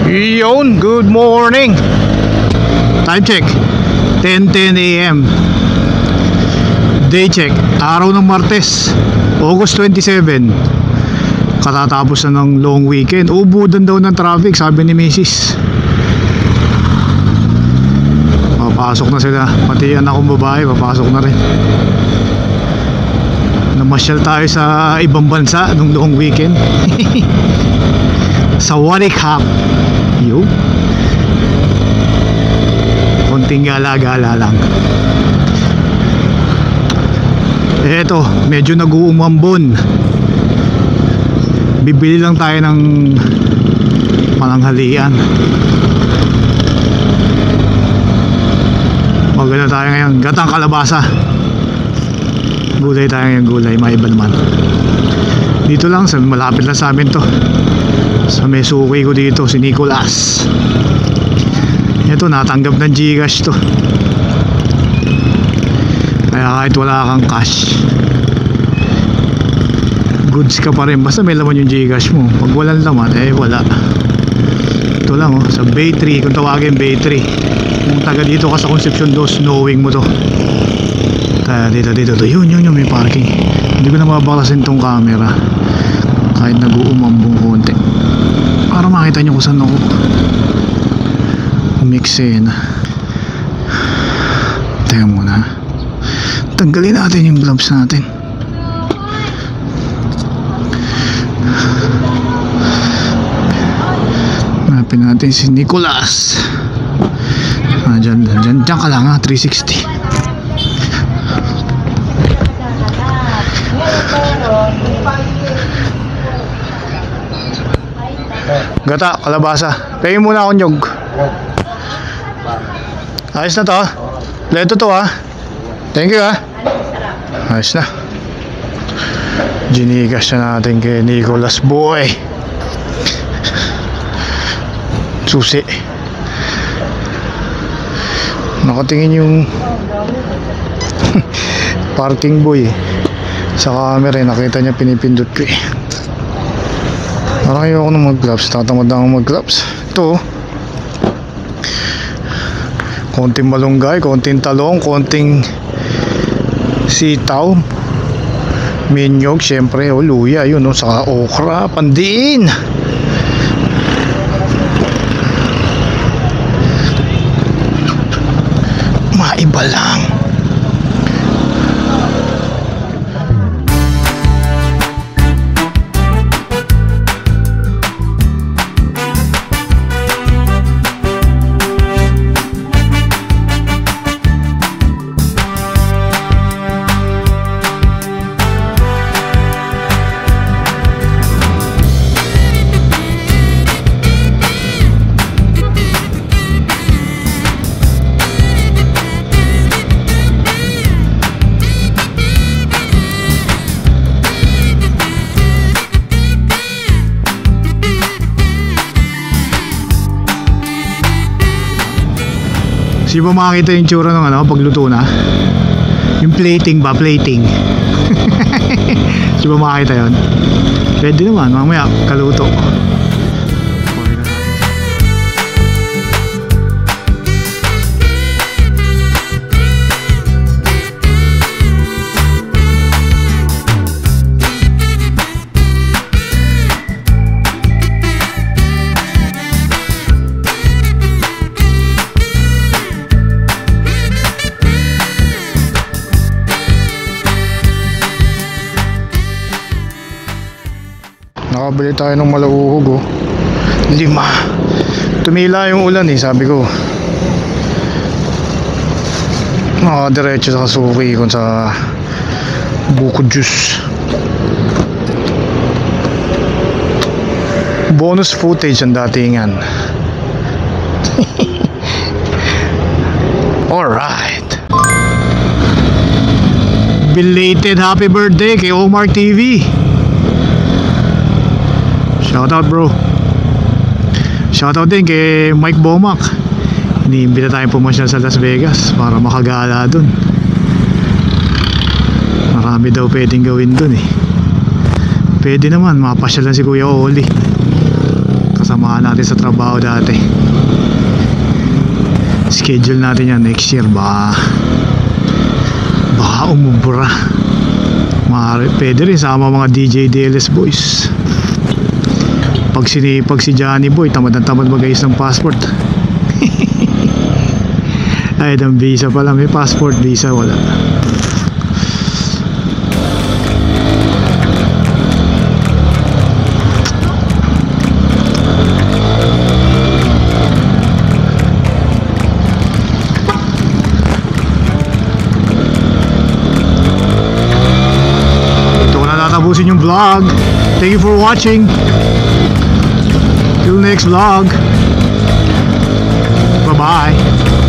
Yun, good morning. Time check 10:10 AM. Day check, araw ng Martes, August 27. Katatapos na ng long weekend. Ubudan daw ng traffic, sabi ni Mrs. Papasok na sila, pati anak kong babae papasok na rin. Namasyal tayo sa ibang bansa nung long weekend. Sa Warikap. Yo, konting gala-gala lang. Eto, medyo nag-uumambon. Bibili lang tayo ng pananghalian. Maganda tayo ngayon, gatang kalabasa. Gulay tayo ngayon, gulay, maiba naman. Dito lang, malapit lang sa amin to. Sa may suki ko dito, si Nicolas. Ito, natanggap ng Gcash to. Kaya kahit wala kang cash, goods ka pa rin. Basta may laman yung Gcash mo. Pag walang laman, eh wala. Ito lang oh, sa Bay 3, kung tawagin Bay 3. Kung taga dito ka sa Concepcion 2, knowing mo to. Dito. Yun, may parking. Hindi ko na mabakasin tong camera kahit nag-uumambong konti, para makita nyo kung saan ako umiksen. Teka muna, tanggalin natin yung gloves natin. Hanapin natin si Nicolas. Dyan ka lang ha, 360. Gata, kalabasa. Pahingin muna akong nyog. Ayos na to ha. Leto to ha. Thank you ha. Ayos na. Ginigas na natin kay Nicolas boy. Susi. Nakatingin yung parking boy sa camera, nakita niya pinipindot ko eh. Parang ayoko na mag-gloves, tatamad na ako mag-gloves. Ito, konting malunggay, konting talong, konting sitaw, minyog, syempre, luya, yun, saka okra, pandiin. Maiba lang. Di ba makakita yung tsura ng ano, pagluto na? Yung plating ba? Plating. Di ba makakita yun? Pwede naman, mamaya kaluto. Nakabili tayo ng malauhog oh. 5. Tumila yung ulan eh, sabi ko diretso sa suki kung sa buko juice. Bonus footage ang datingan. Alright, belated happy birthday kay Omar TV. Shoutout bro. Shoutout din kay Mike Bomac. Iniimbita tayong pumasyal sa Las Vegas para makagala dun. Marami daw pwedeng gawin dun eh. Pwede naman, mapasyal lang si Kuya Oli. kasamahan natin sa trabaho dati. Schedule natin yan next year. Baka umubra. Pwede rin sama mga DJ DLS boys. Pag si Johnny Boy, tamad na tamad mag-ayos ng passport. Ay, ng visa pala. May passport, visa wala. Tapusin yung vlog. Thank you for watching. Till next vlog. Bye bye.